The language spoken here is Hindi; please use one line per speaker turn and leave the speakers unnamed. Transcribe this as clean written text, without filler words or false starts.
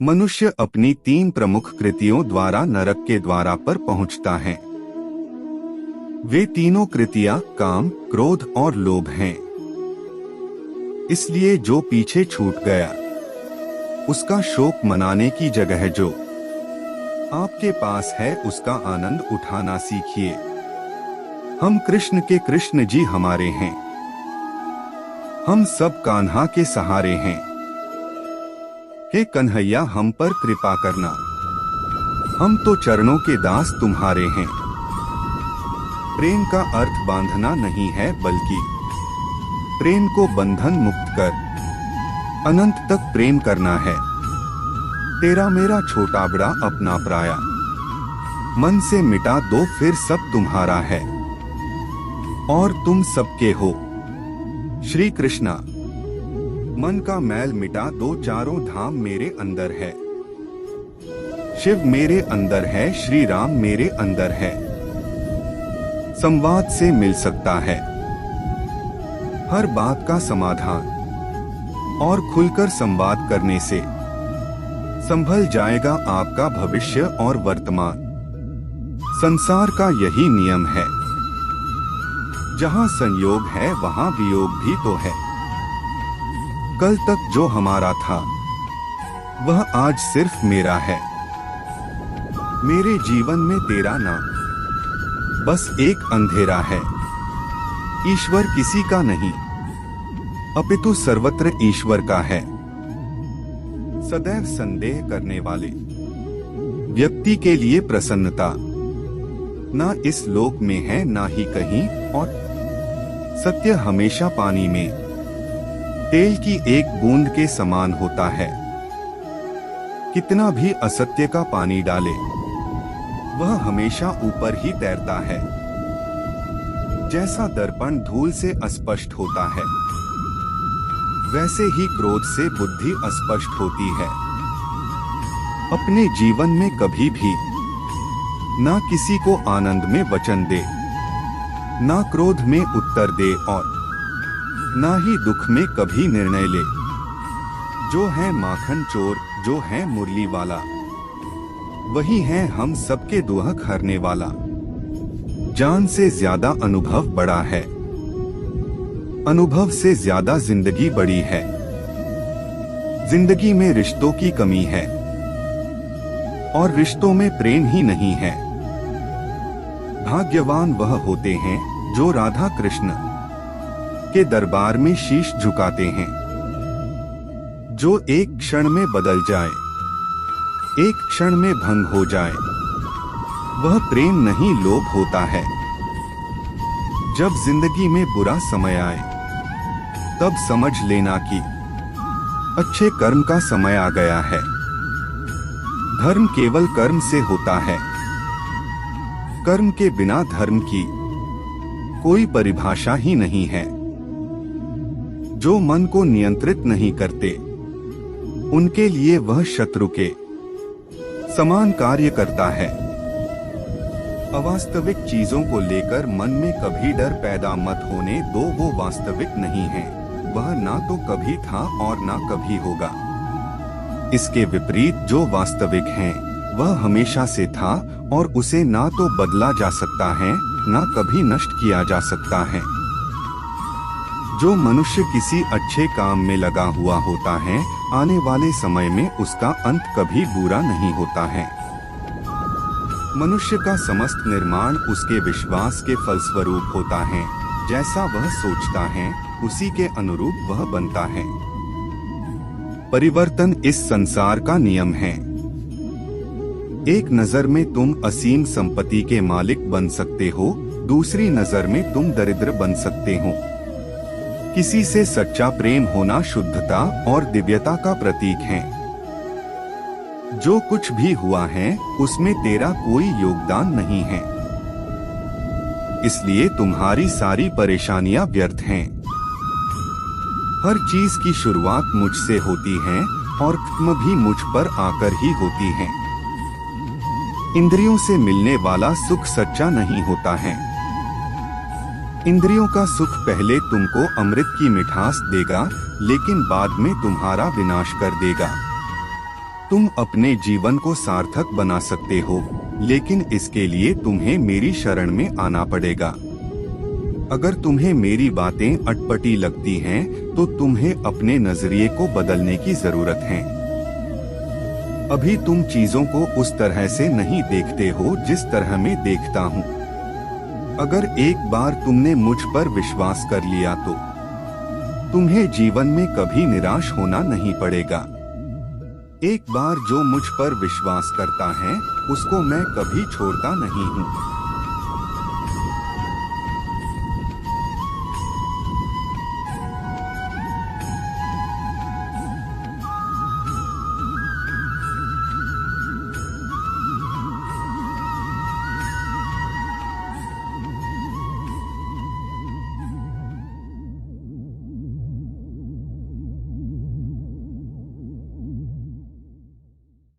मनुष्य अपनी 3 प्रमुख कृतियों द्वारा नरक के द्वारा पर पहुंचता है। वे तीनों कृतियां काम, क्रोध और लोभ हैं। इसलिए जो पीछे छूट गया उसका शोक मनाने की जगह जो आपके पास है उसका आनंद उठाना सीखिए। हम कृष्ण के कृष्ण जी हमारे हैं। हम सब कान्हा के सहारे हैं। हे कन्हैया, हम पर कृपा करना। हम तो चरणों के दास तुम्हारे हैं। प्रेम का अर्थ बांधना नहीं है, बल्कि प्रेम को बंधन मुक्त कर अनंत तक प्रेम करना है। तेरा मेरा छोटा बड़ा अपना पराया मन से मिटा दो, फिर सब तुम्हारा है और तुम सबके हो। श्री कृष्णा। मन का मैल मिटा दो, चारों धाम मेरे अंदर है। शिव मेरे अंदर है, श्री राम मेरे अंदर है। संवाद से मिल सकता है हर बात का समाधान, और खुलकर संवाद करने से संभल जाएगा आपका भविष्य और वर्तमान। संसार का यही नियम है, जहां संयोग है वहां वियोग भी तो है। कल तक जो हमारा था वह आज सिर्फ मेरा है। मेरे जीवन में तेरा नाम बस एक अंधेरा है। ईश्वर किसी का नहीं, अपितु सर्वत्र ईश्वर का है। सदैव संदेह करने वाले व्यक्ति के लिए प्रसन्नता ना इस लोक में है ना ही कहीं, और सत्य हमेशा पानी में तेल की एक बूंद के समान होता है। कितना भी असत्य का पानी डाले वह हमेशा ऊपर ही तैरता है। जैसा दर्पण धूल से अस्पष्ट होता है, वैसे ही क्रोध से बुद्धि अस्पष्ट होती है। अपने जीवन में कभी भी ना किसी को आनंद में वचन दे, ना क्रोध में उत्तर दे, और ना ही दुख में कभी निर्णय ले। जो है माखन चोर, जो है मुरली वाला, वही है हम सबके दुख हरने वाला। जान से ज्यादा अनुभव बड़ा है, अनुभव से ज्यादा जिंदगी बड़ी है। जिंदगी में रिश्तों की कमी है, और रिश्तों में प्रेम ही नहीं है। भाग्यवान वह होते हैं जो राधा कृष्ण के दरबार में शीश झुकाते हैं। जो एक क्षण में बदल जाए, एक क्षण में भंग हो जाए, वह प्रेम नहीं लोभ होता है। जब जिंदगी में बुरा समय आए तब समझ लेना कि अच्छे कर्म का समय आ गया है। धर्म केवल कर्म से होता है। कर्म के बिना धर्म की कोई परिभाषा ही नहीं है। जो मन को नियंत्रित नहीं करते, उनके लिए वह शत्रु के समान कार्य करता है। अवास्तविक चीजों को लेकर मन में कभी डर पैदा मत होने दो, वो वास्तविक नहीं है। वह ना तो कभी था और ना कभी होगा। इसके विपरीत जो वास्तविक है वह हमेशा से था, और उसे ना तो बदला जा सकता है ना कभी नष्ट किया जा सकता है। जो मनुष्य किसी अच्छे काम में लगा हुआ होता है, आने वाले समय में उसका अंत कभी बुरा नहीं होता है। मनुष्य का समस्त निर्माण उसके विश्वास के फलस्वरूप होता है। जैसा वह सोचता है उसी के अनुरूप वह बनता है। परिवर्तन इस संसार का नियम है। एक नजर में तुम असीम संपत्ति के मालिक बन सकते हो, दूसरी नजर में तुम दरिद्र बन सकते हो। किसी से सच्चा प्रेम होना शुद्धता और दिव्यता का प्रतीक है। जो कुछ भी हुआ है उसमें तेरा कोई योगदान नहीं है, इसलिए तुम्हारी सारी परेशानियां व्यर्थ हैं। हर चीज की शुरुआत मुझसे होती है और खत्म भी मुझ पर आकर ही होती है। इंद्रियों से मिलने वाला सुख सच्चा नहीं होता है। इंद्रियों का सुख पहले तुमको अमृत की मिठास देगा, लेकिन बाद में तुम्हारा विनाश कर देगा। तुम अपने जीवन को सार्थक बना सकते हो, लेकिन इसके लिए तुम्हें मेरी शरण में आना पड़ेगा। अगर तुम्हें मेरी बातें अटपटी लगती हैं, तो तुम्हें अपने नजरिए को बदलने की जरूरत है। अभी तुम चीजों को उस तरह से नहीं देखते हो जिस तरह मैं देखता हूँ। अगर एक बार तुमने मुझ पर विश्वास कर लिया तो तुम्हें जीवन में कभी निराश होना नहीं पड़ेगा। एक बार जो मुझ पर विश्वास करता है, उसको मैं कभी छोड़ता नहीं हूँ।